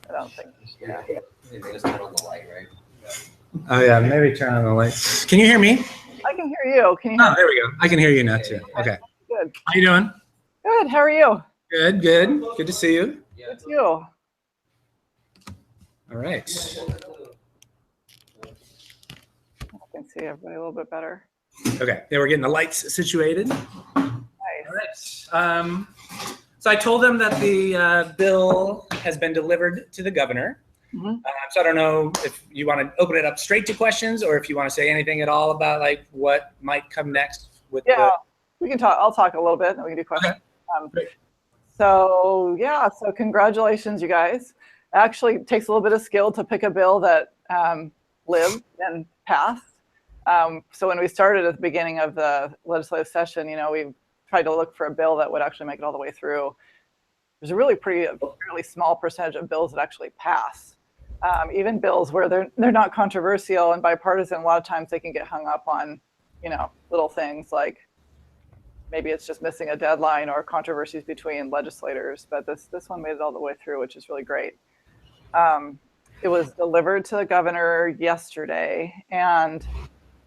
I don't think. Yeah. Just turn on the light, right? Oh yeah, maybe turn on the lights. Can you hear me? I can hear you. Can you hear Oh, there we go. I can hear you now too. Okay. Good. How you doing? Good. How are you? Good, good. Good to see you. Good to you. All right. I can see everybody a little bit better. Okay. Yeah, we're getting the lights situated. Nice. All right. So I told them that the bill has been delivered to the governor. Mhm. So I don't know if you want to open it up straight to questions or if you want to say anything at all about like what might come next with we can talk. I'll talk a little bit and we can do questions. Okay. Great. So congratulations, you guys. Actually, it takes a little bit of skill to pick a bill that lived and passed. So when we started at the beginning of the legislative session, we tried to look for a bill that would actually make it all the way through. There's a fairly small percentage of bills that actually pass. Even bills where they're not controversial and bipartisan, a lot of times they can get hung up on, little things like maybe it's just missing a deadline or controversies between legislators. But this one made it all the way through, which is really great. It was delivered to the governor yesterday, and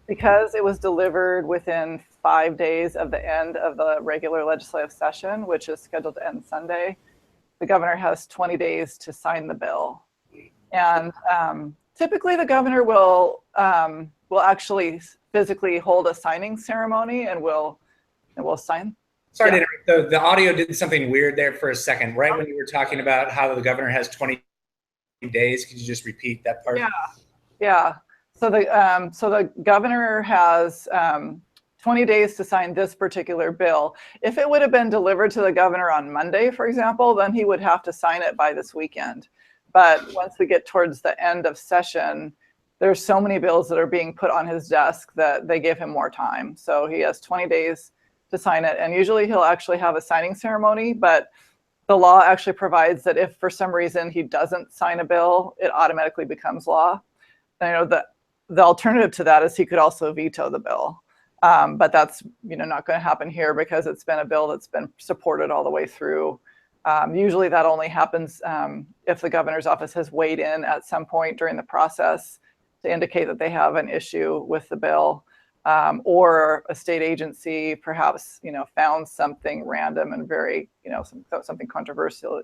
because it was delivered within 5 days of the end of the regular legislative session, which is scheduled to end Sunday, the governor has 20 days to sign the bill. And typically the governor will actually physically hold a signing ceremony and will sign. Sorry to interrupt. The audio did something weird there for a second. Right when you were talking about how the governor has 20 days, could you just repeat that part? Yeah. So the governor has 20 days to sign this particular bill. If it would have been delivered to the governor on Monday, for example, then he would have to sign it by this weekend. But once we get towards the end of session, there's so many bills that are being put on his desk that they give him more time. So he has 20 days to sign it. And usually he'll actually have a signing ceremony, but the law actually provides that if for some reason he doesn't sign a bill, it automatically becomes law. And the alternative to that is he could also veto the bill. But that's not going to happen here because it's been a bill that's been supported all the way through. Usually that only happens if the governor's office has weighed in at some point during the process to indicate that they have an issue with the bill, or a state agency perhaps found something random and very something controversial,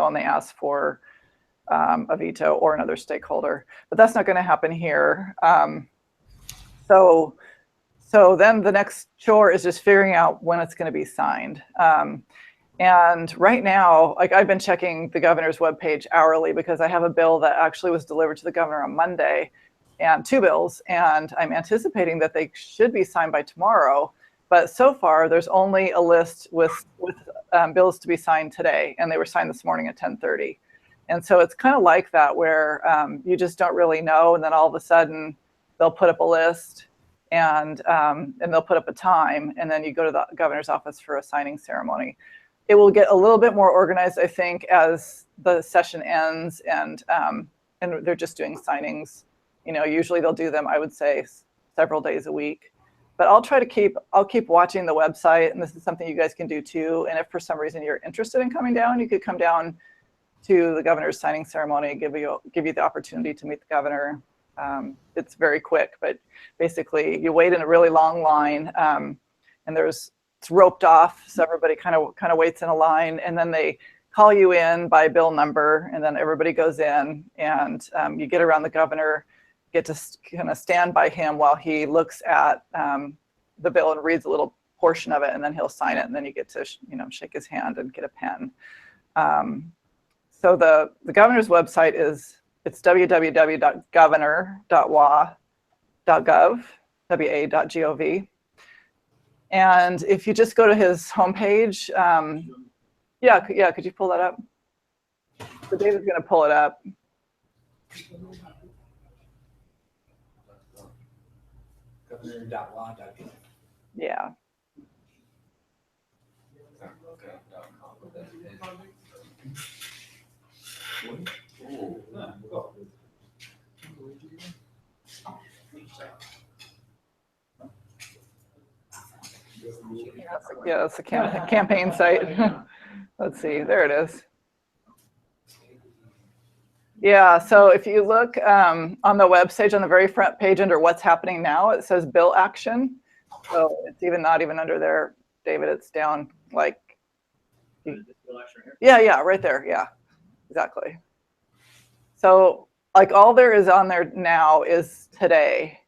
and they ask for a veto or another stakeholder. But that's not going to happen here. So then the next chore is just figuring out when it's going to be signed. And right now, I've been checking the governor's webpage hourly because I have a bill that actually was delivered to the governor on Monday, and 2 bills, and I'm anticipating that they should be signed by tomorrow. But so far, there's only a list with bills to be signed today, and they were signed this morning at 10:30. And so it's kind of like that, where you just don't really know, and then all of a sudden they'll put up a list, and they'll put up a time, and then you go to the governor's office for a signing ceremony. It will get a little bit more organized, I think, as the session ends, and they're just doing signings. Usually they'll do them, I would say, several days a week. But I'll keep watching the website, and this is something you guys can do too. And if for some reason you're interested in coming down, you could come down to the governor's signing ceremony, give you the opportunity to meet the governor. It's very quick, but basically you wait in a really long line, and it's roped off, so everybody kind of waits in a line, and then they call you in by bill number, and then everybody goes in, and you get around the governor, get to kind of stand by him while he looks at the bill and reads a little portion of it, and then he'll sign it, and then you get to shake his hand and get a pen. So the governor's website it's www.governor.wa.gov, wa.gov. And if you just go to his homepage, could you pull that up? So David's going to pull it up. Governor.wa.gov. Yeah. Yeah, it's a campaign site. Let's see, there it is. Yeah, so if you look on the website on the very front page under what's happening now, it says bill action. So it's not even under there, David. It's down like. Yeah, right there. Yeah, exactly. So like all there is on there now is today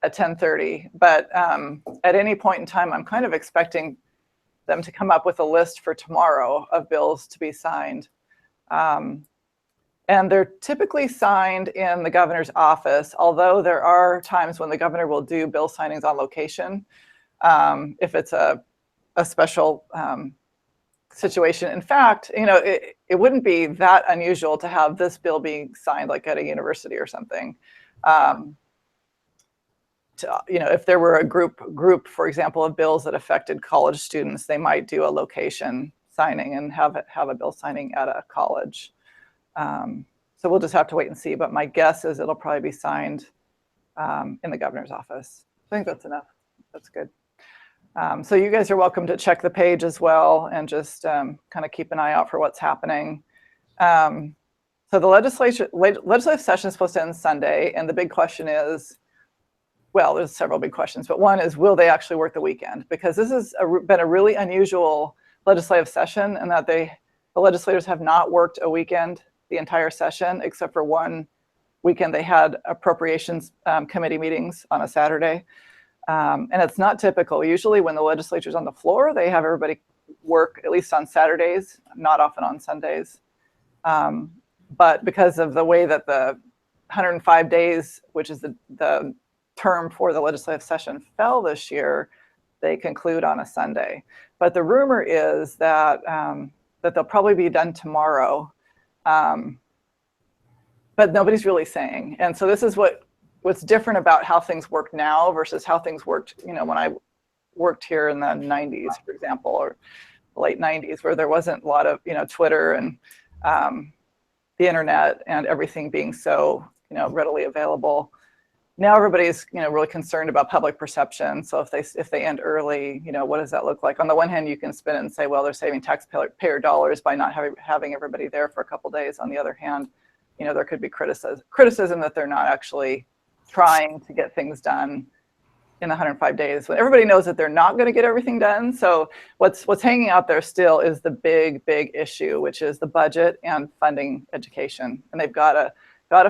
at 10:30, but at any point in time, I'm kind of expecting them to come up with a list for tomorrow of bills to be signed. And they're typically signed in the governor's office, although there are times when the governor will do bill signings on location if it's a special situation. In fact, it wouldn't be that unusual to have this bill being signed like at a university or something. If there were a group, for example, of bills that affected college students, they might do a location signing and have a bill signing at a college. So we'll just have to wait and see. But my guess is it'll probably be signed in the governor's office. I think that's enough. That's good. So you guys are welcome to check the page as well and just kind of keep an eye out for what's happening. So the legislative session is supposed to end Sunday, and the big question is, well, there's several big questions, but one is, will they actually work the weekend? Because this has been a really unusual legislative session, and that the legislators have not worked a weekend the entire session, except for one weekend they had appropriations committee meetings on a Saturday. And it's not typical. Usually when the legislature's on the floor, they have everybody work at least on Saturdays, not often on Sundays. But because of the way that the 105 days, which is the term for the legislative session, fell this year, they conclude on a Sunday. But the rumor is that that they'll probably be done tomorrow, but nobody's really saying. And so this is what's different about how things work now versus how things worked, when I worked here in the 90s, for example, or late 90s, where there wasn't a lot of, Twitter and the internet and everything being so, readily available. Now everybody's, really concerned about public perception. So if they end early, what does that look like? On the one hand, you can spin it and say, well, they're saving taxpayer dollars by not having everybody there for a couple of days. On the other hand, there could be criticism that they're not actually trying to get things done in the 105 days when everybody knows that they're not going to get everything done. So what's hanging out there still is the big issue, which is the budget and funding education. And they've got to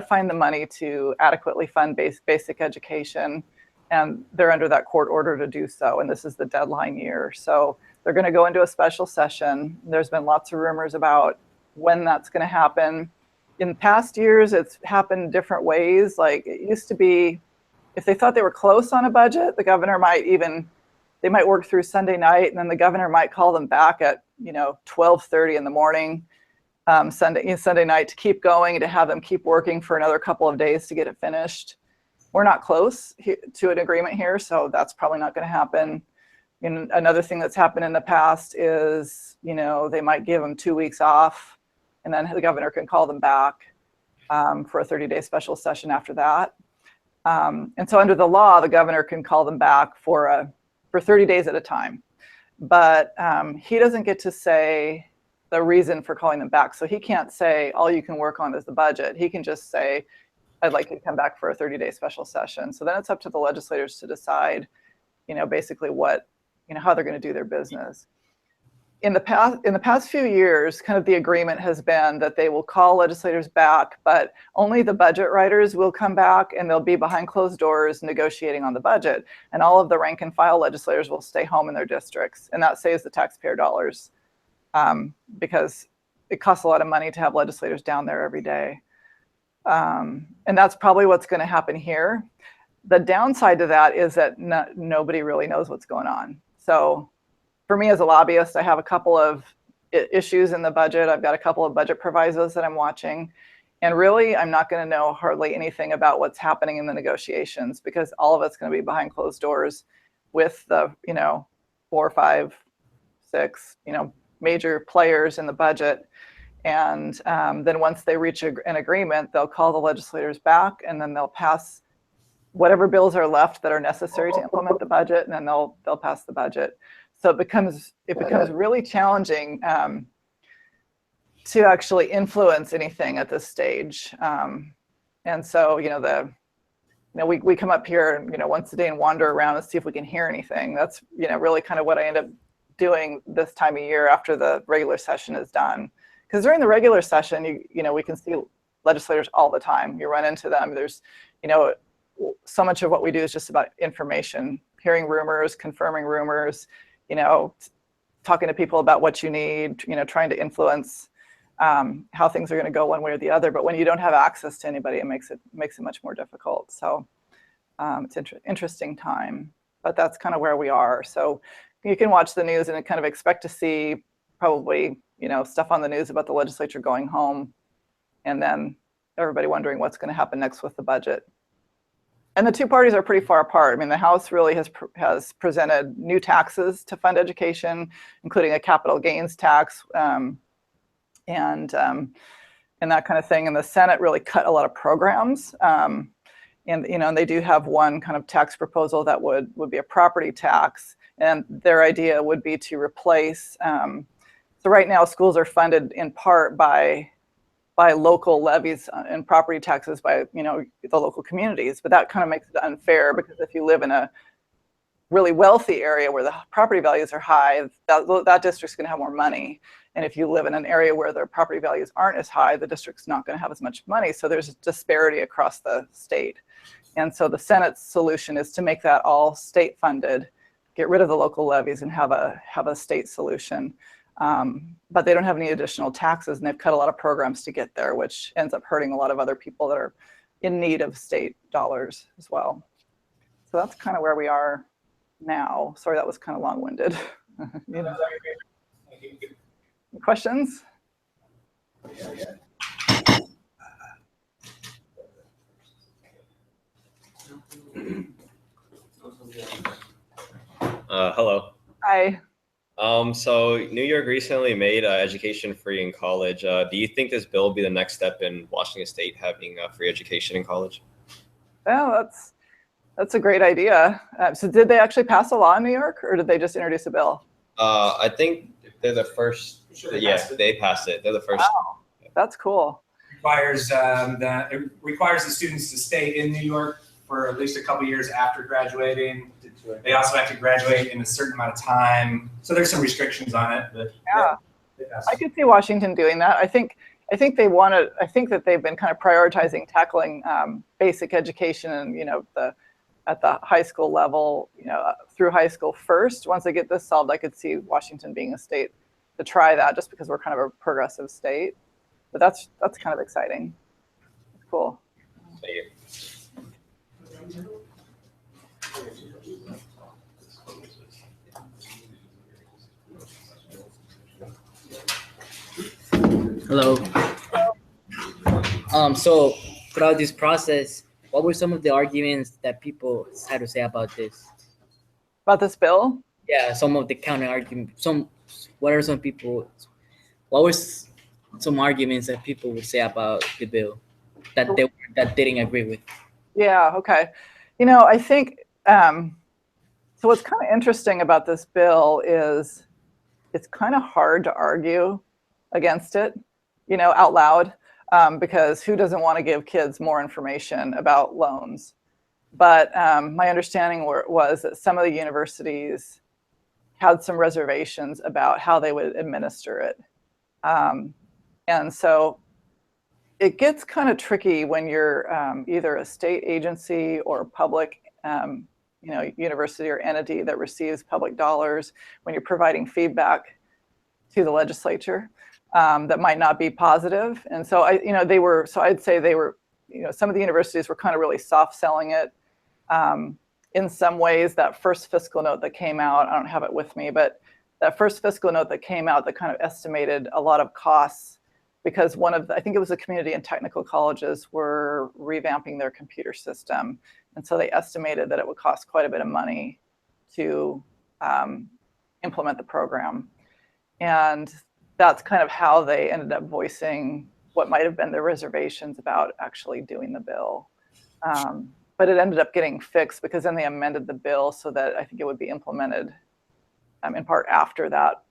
find the money to adequately fund basic education, and they're under that court order to do so, and this is the deadline year. So they're going to go into a special session. There's been lots of rumors about when that's going to happen. In past years, it's happened different ways. Like it used to be, if they thought they were close on a budget, the governor might work through Sunday night, and then the governor might call them back at 12:30 in the morning Sunday night to keep going, to have them keep working for another couple of days to get it finished. We're not close to an agreement here, so that's probably not going to happen. Another thing that's happened in the past is, they might give them 2 weeks off, and then the governor can call them back for a 30-day special session after that. And so under the law, the governor can call them back for 30 days at a time. But he doesn't get to say the reason for calling them back. So he can't say, all you can work on is the budget. He can just say, I'd like you to come back for a 30-day special session. So then it's up to the legislators to decide, basically how they're going to do their business. In the past few years, kind of the agreement has been that they will call legislators back, but only the budget writers will come back, and they'll be behind closed doors negotiating on the budget. And all of the rank and file legislators will stay home in their districts. And that saves the taxpayer dollars because it costs a lot of money to have legislators down there every day. And that's probably what's going to happen here. The downside to that is that nobody really knows what's going on. So for me as a lobbyist, I have a couple of issues in the budget. I've got a couple of budget provisos that I'm watching. And really, I'm not going to know hardly anything about what's happening in the negotiations, because all of it's going to be behind closed doors with the, 4, 5, 6, major players in the budget. And then once they reach an agreement, they'll call the legislators back, and then they'll pass whatever bills are left that are necessary to implement the budget, and then they'll pass the budget. So it becomes really challenging to actually influence anything at this stage. And so, we come up here and, once a day and wander around and see if we can hear anything. That's, really kind of what I end up doing this time of year after the regular session is done. Because during the regular session, we can see legislators all the time. You run into them. There's, so much of what we do is just about information, hearing rumors, confirming rumors, talking to people about what you need, trying to influence how things are going to go one way or the other. But when you don't have access to anybody, it makes it much more difficult. So it's an interesting time, but that's kind of where we are. So you can watch the news and kind of expect to see probably, stuff on the news about the legislature going home, and then everybody wondering what's going to happen next with the budget. And the two parties are pretty far apart. I mean, the House really has presented new taxes to fund education, including a capital gains tax, and that kind of thing. And the Senate really cut a lot of programs. And they do have one kind of tax proposal that would be a property tax. And their idea would be to replace, so right now schools are funded in part by local levies and property taxes by, the local communities. But that kind of makes it unfair, because if you live in a really wealthy area where the property values are high, that district's going to have more money. And if you live in an area where their property values aren't as high, the district's not going to have as much money. So there's a disparity across the state. And so the Senate's solution is to make that all state funded, get rid of the local levies, and have a state solution. But they don't have any additional taxes, and they've cut a lot of programs to get there, which ends up hurting a lot of other people that are in need of state dollars as well. So that's kind of where we are now. Sorry, that was kind of long-winded. Questions? Hello. Hi. So New York recently made education free in college. Do you think this bill will be the next step in Washington State having free education in college? Well, that's a great idea. So did they actually pass a law in New York, or did they just introduce a bill? I think they're the first. Yeah, they passed it. They're the first. Wow, that's cool. It requires the students to stay in New York for at least a couple years after graduating. They also have to graduate in a certain amount of time. So there's some restrictions on it, but yeah. I could see Washington doing that. I think that they've been kind of prioritizing tackling basic education and, at the high school level, through high school first. Once they get this solved, I could see Washington being a state to try that, just because we're kind of a progressive state. But that's kind of exciting. It's cool. Thank you. Hello. So throughout this process, what were some of the arguments that people had to say about this? About this bill? Yeah, some of the counter arguments. What were some arguments that people would say about the bill that that didn't agree with? Yeah. Okay. I think so. What's kind of interesting about this bill is it's kind of hard to argue against it, out loud, because who doesn't want to give kids more information about loans? But my understanding was that some of the universities had some reservations about how they would administer it. And so it gets kind of tricky when you're either a state agency or a public university or entity that receives public dollars, when you're providing feedback to the legislature that might not be positive. And so I'd say they were, some of the universities were kind of really soft selling it. In some ways, that first fiscal note that came out, I don't have it with me, but that first fiscal note that came out that kind of estimated a lot of costs, because I think it was the community and technical colleges were revamping their computer system. And so they estimated that it would cost quite a bit of money to implement the program. And that's kind of how they ended up voicing what might have been their reservations about actually doing the bill. But it ended up getting fixed, because then they amended the bill so that I think it would be implemented in part after that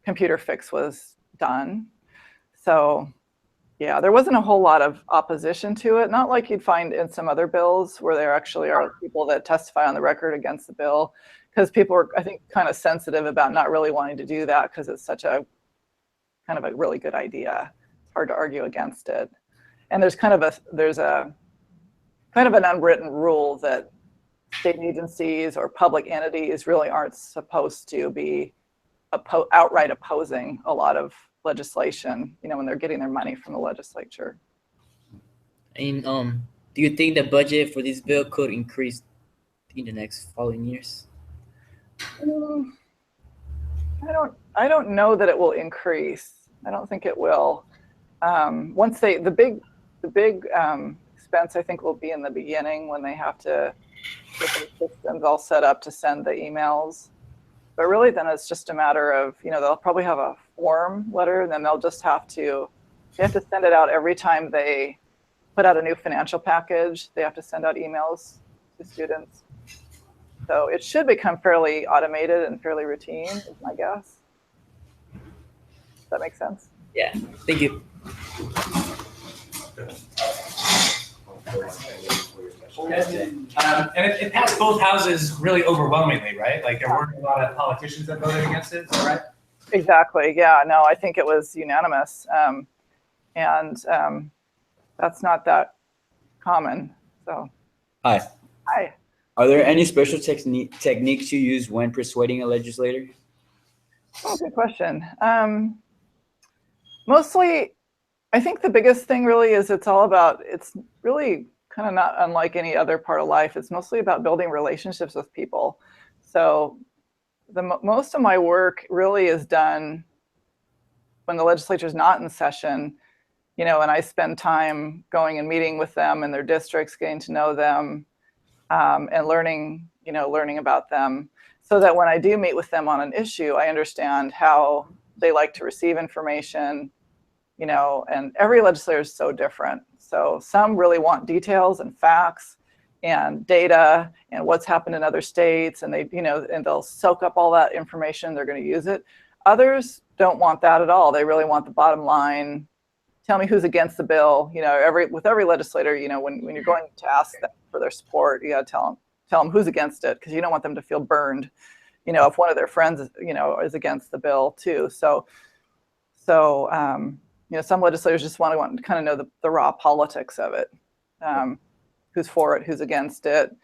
computer fix was done. So yeah, there wasn't a whole lot of opposition to it, not like you'd find in some other bills where there actually are people that testify on the record against the bill, because people are, I think, kind of sensitive about not really wanting to do that because it's such a kind of a really good idea. It's hard to argue against it. And there's kind of an unwritten rule that state agencies or public entities really aren't supposed to be outright opposing a lot of legislation, when they're getting their money from the legislature. And do you think the budget for this bill could increase in the next following years? I don't know that it will increase. I don't think it will. Once the big expense, I think, will be in the beginning when they have to get their systems all set up to send the emails. But really, then it's just a matter of, they'll probably have a form letter, and then they'll just have to send it out every time they put out a new financial package. They have to send out emails to students. So it should become fairly automated and fairly routine, is my guess. Does that make sense? Yeah, thank you. And it passed both houses really overwhelmingly, right? Like there weren't a lot of politicians that voted against it, is that right? Exactly. Yeah. No, I think it was unanimous, and that's not that common. So. Hi. Hi. Are there any special techniques you use when persuading a legislator? Oh, good question. Mostly, I think the biggest thing really is it's really kind of not unlike any other part of life. It's mostly about building relationships with people. So most of my work really is done when the legislature is not in session, and I spend time going and meeting with them in their districts, getting to know them, and learning about them, so that when I do meet with them on an issue, I understand how they like to receive information, and every legislator is so different. So some really want details and facts and data and what's happened in other states, and and they'll soak up all that information. They're going to use it. Others don't want that at all. They really want the bottom line. Tell me who's against the bill. With every legislator, when you're going to ask them for their support, you got to tell them who's against it, because you don't want them to feel burned, if one of their friends is against the bill too. So some legislators just want to kind of know the raw politics of it. Who's for it, who's against it,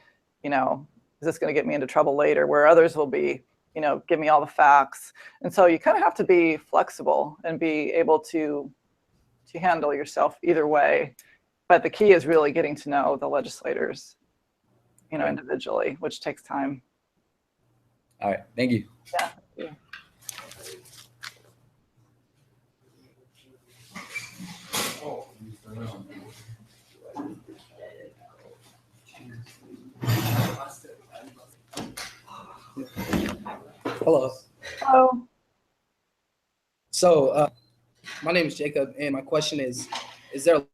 is this going to get me into trouble later? Where others will be, give me all the facts. And so you kind of have to be flexible and be able to handle yourself either way. But the key is really getting to know the legislators, individually, which takes time. All right, thank you. Yeah. Yeah. Hello. Hello. So, my name is Jacob, and my question is there a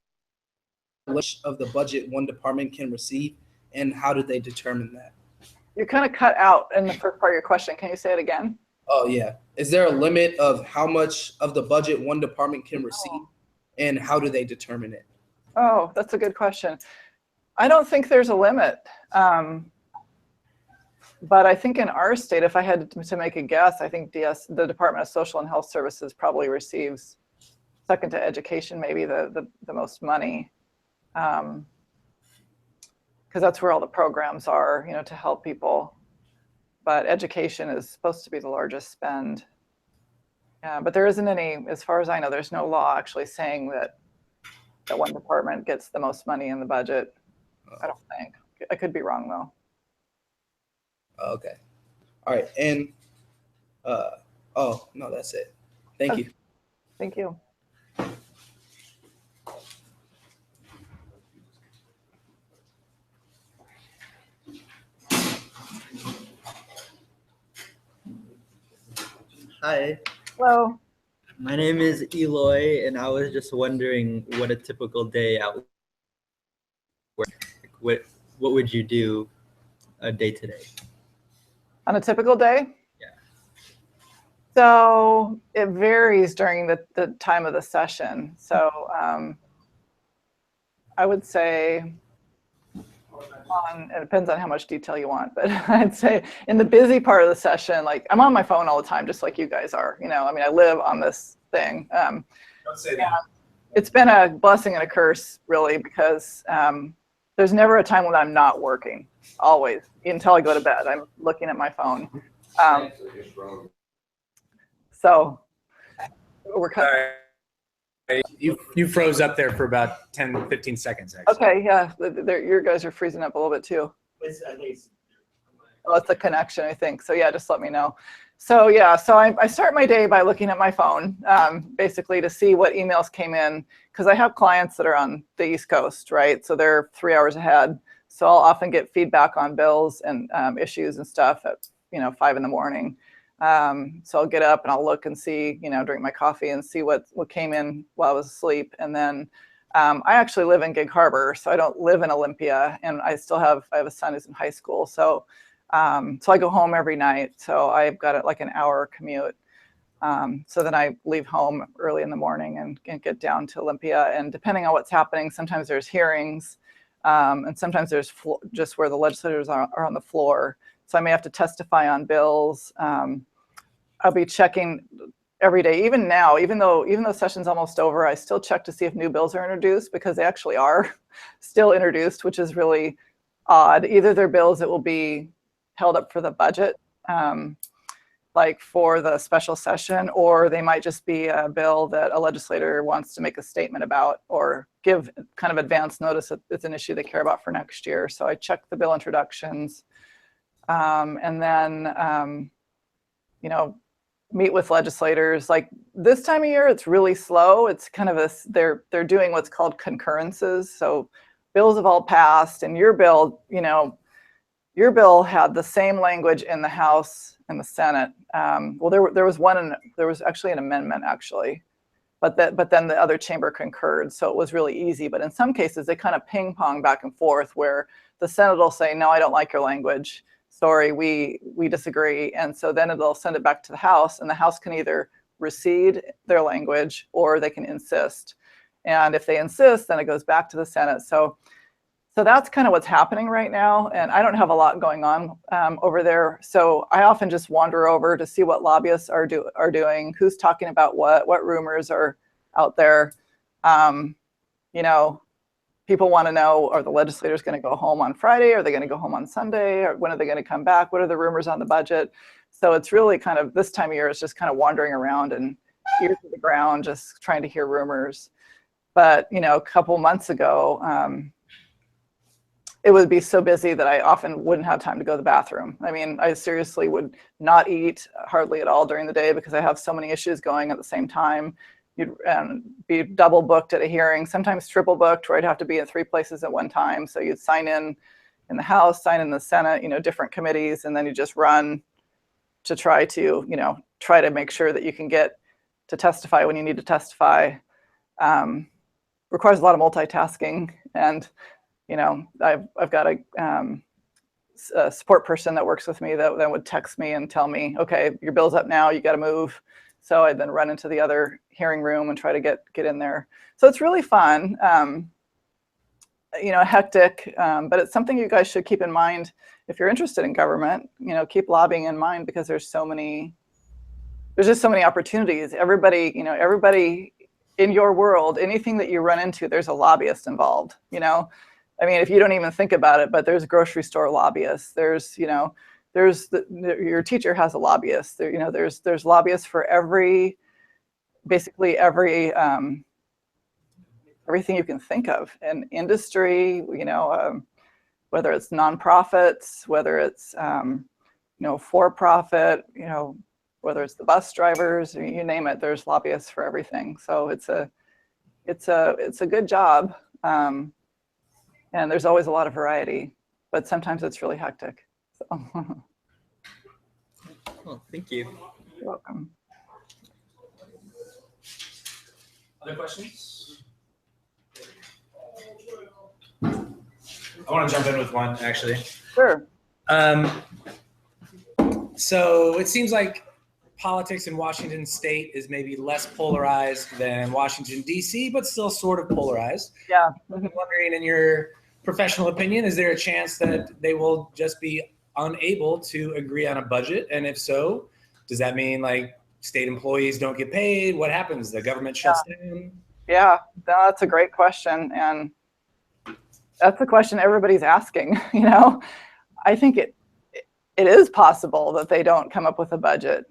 list of the budget one department can receive, and how do they determine that? You're kind of cut out in the first part of your question. Can you say it again? Oh, yeah. Is there a limit of how much of the budget one department can receive, and how do they determine it? Oh, that's a good question. I don't think there's a limit. But I think in our state, if I had to make a guess, I think the Department of Social and Health Services probably receives, second to education, maybe the most money. Because that's where all the programs are, to help people. But education is supposed to be the largest spend. But there isn't any, as far as I know, there's no law actually saying that one department gets the most money in the budget. I don't think. I could be wrong though. Okay. All right. And, oh, no, that's it. Thank you. Thank you. Hi, Hello. my name is Eloy, and I was just wondering what a typical day at work, what would you do a day to day? On a typical day? Yeah. So it varies during the time of the session. So I would say it depends on how much detail you want, but I'd say in the busy part of the session, like I'm on my phone all the time, just like you guys are, I mean, I live on this thing. Don't say that. It's been a blessing and a curse, really, because there's never a time when I'm not working, always, until I go to bed. I'm looking at my phone. So we're kind of, You froze up there for about 10, 15 seconds, actually. okay, yeah, your guys are freezing up a little bit too. Oh, it's the connection, I think. So yeah, just let me know. So yeah, so I start my day by looking at my phone, basically to see what emails came in, because I have clients that are on the East Coast, right? So they're 3 hours ahead. So I'll often get feedback on bills and issues and stuff at 5 in the morning. So I'll get up and I'll look and see, drink my coffee and see what came in while I was asleep. And then I actually live in Gig Harbor, so I don't live in Olympia, and I have a son who's in high school. So I go home every night. So I've got like an hour commute. So then I leave home early in the morning and get down to Olympia. And depending on what's happening, sometimes there's hearings, and sometimes there's just where the legislators are on the floor. So I may have to testify on bills. I'll be checking every day, even now, even though session's almost over, I still check to see if new bills are introduced, because they actually are still introduced, which is really odd. Either they're bills that will be held up for the budget, like for the special session, or they might just be a bill that a legislator wants to make a statement about or give kind of advance notice that it's an issue they care about for next year. So I check the bill introductions. And then, meet with legislators. Like this time of year, it's really slow. It's kind of they're doing what's called concurrences. So bills have all passed, and your bill had the same language in the House and the Senate. Well, there was actually an amendment actually, but then the other chamber concurred. So it was really easy. But in some cases, they kind of ping pong back and forth, where the Senate will say, no, I don't like your language. Sorry, we disagree. And so then they'll send it back to the House, and the House can either recede their language or they can insist. And if they insist, then it goes back to the Senate. So that's kind of what's happening right now. And I don't have a lot going on over there. So I often just wander over to see what lobbyists are doing, who's talking about what rumors are out there. People want to know, are the legislators going to go home on Friday? Are they going to go home on Sunday? Or when are they going to come back? What are the rumors on the budget? So it's really kind of, this time of year, it's just kind of wandering around and ear to the ground, just trying to hear rumors. But, a couple months ago, it would be so busy that I often wouldn't have time to go to the bathroom. I mean, I seriously would not eat hardly at all during the day, because I have so many issues going at the same time. You'd be double booked at a hearing, sometimes triple booked, where I'd have to be in 3 places at one time. So you'd sign in the House, sign in the Senate, different committees, and then you just run to try to make sure that you can get to testify when you need to testify. Requires a lot of multitasking, and I've got a support person that works with me that then would text me and tell me, okay, your bill's up now, you got to move. So I'd then run into the other hearing room and try to get in there. So it's really fun, hectic, but it's something you guys should keep in mind if you're interested in government. Keep lobbying in mind, because there's just so many opportunities. Everybody in your world, anything that you run into, there's a lobbyist involved. I mean, if you don't even think about it, but there's grocery store lobbyists. There's your teacher has a lobbyist. There's lobbyists for basically every everything you can think of in industry. Whether it's nonprofits, whether it's for profit, whether it's the bus drivers, you name it. There's lobbyists for everything. So it's a good job, and there's always a lot of variety, but sometimes it's really hectic. So. Well, thank you. You're welcome. Other questions? I want to jump in with one, actually. Sure. So it seems like politics in Washington State is maybe less polarized than Washington D.C., but still sort of polarized. Yeah. I'm wondering, in your professional opinion, is there a chance that they will just be unable to agree on a budget? And if so, does that mean like state employees don't get paid? What happens? The government shuts down? Yeah, that's a great question. And that's the question everybody's asking. I think it is possible that they don't come up with a budget,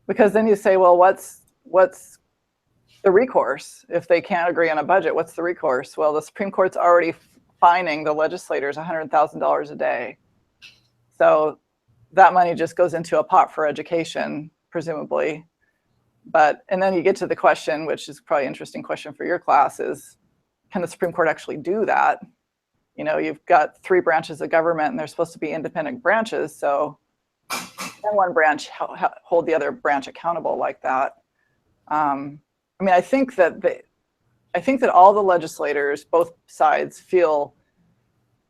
because then you say, well, what's the recourse if they can't agree on a budget? What's the recourse? Well, the Supreme Court's already fining the legislators $100,000 a day. So that money just goes into a pot for education, presumably. And then you get to the question, which is probably an interesting question for your class, is can the Supreme Court actually do that? You've got 3 branches of government and they're supposed to be independent branches. So can one branch hold the other branch accountable like that? I think that all the legislators, both sides, feel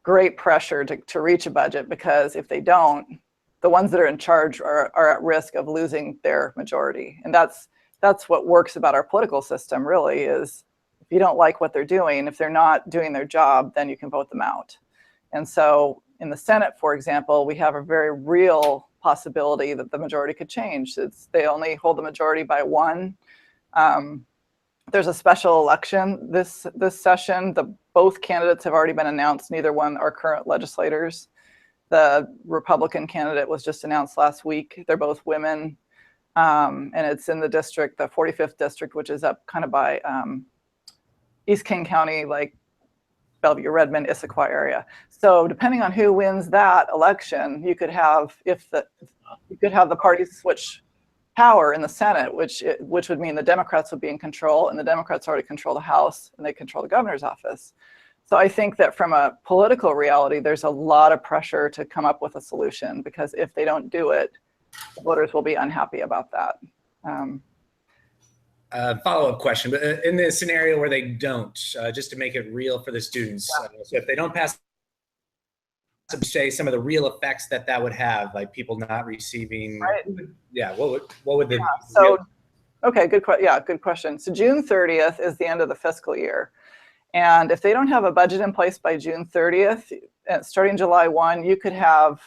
great pressure to reach a budget, because if they don't, the ones that are in charge are at risk of losing their majority. And that's what works about our political system, really, is if you don't like what they're doing, if they're not doing their job, then you can vote them out. And so in the Senate, for example, we have a very real possibility that the majority could change. They only hold the majority by 1. There's a special election this session. Both candidates have already been announced. Neither one are current legislators. The Republican candidate was just announced last week. They're both women. And it's in the district, the 45th district, which is up kind of by East King County, like Bellevue, Redmond, Issaquah area. So depending on who wins that election, you could have the parties switch power in the Senate, which would mean the Democrats would be in control, and the Democrats already control the House and they control the governor's office. So I think that from a political reality, there's a lot of pressure to come up with a solution, because if they don't do it, voters will be unhappy about that. Follow-up question, but in the scenario where they don't, just to make it real for the students, so if they don't pass, say some of the real effects that would have, like people not receiving, right. What would the okay, good question. So June 30th is the end of the fiscal year. And if they don't have a budget in place by June 30th, starting July 1, you could have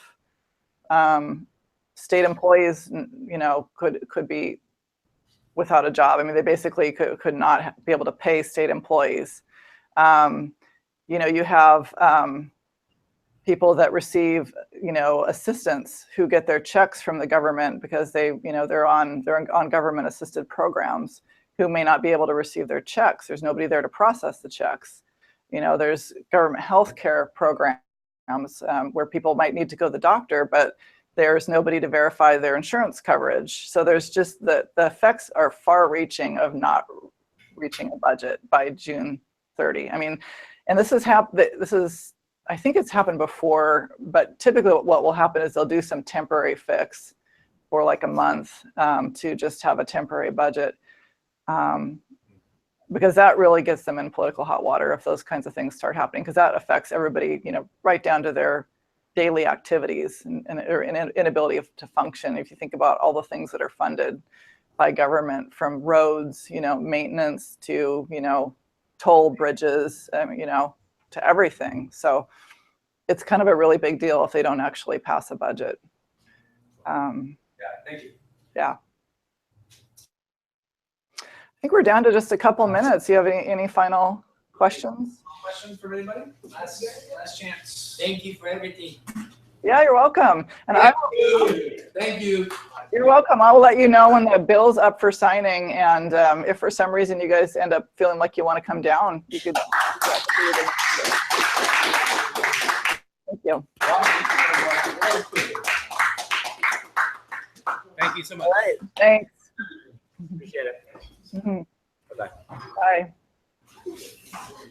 state employees, could be without a job. I mean, they basically could not be able to pay state employees. You have people that receive, assistance, who get their checks from the government because they're on government assisted programs, who may not be able to receive their checks. There's nobody there to process the checks. There's government health care programs where people might need to go to the doctor, but there's nobody to verify their insurance coverage. So there's just the effects are far reaching of not reaching a budget by June 30. I mean, and this is I think it's happened before, but typically what will happen is they'll do some temporary fix for like a month to just have a temporary budget. Because that really gets them in political hot water if those kinds of things start happening, because that affects everybody, right down to their daily activities and inability to function. If you think about all the things that are funded by government, from roads, maintenance to, toll bridges, to everything. So it's kind of a really big deal if they don't actually pass a budget. Thank you. Yeah. I think we're down to just a couple minutes. Do you have any final questions? Questions from anybody? Last chance. Thank you for everything. Yeah, you're welcome. And Thank you. You're welcome. I will let you know when the bill's up for signing. And if for some reason you guys end up feeling like you want to come down, you could. Thank you. Thank you so much. All right. Thanks. Appreciate it. Mhm. Bye-bye. Bye.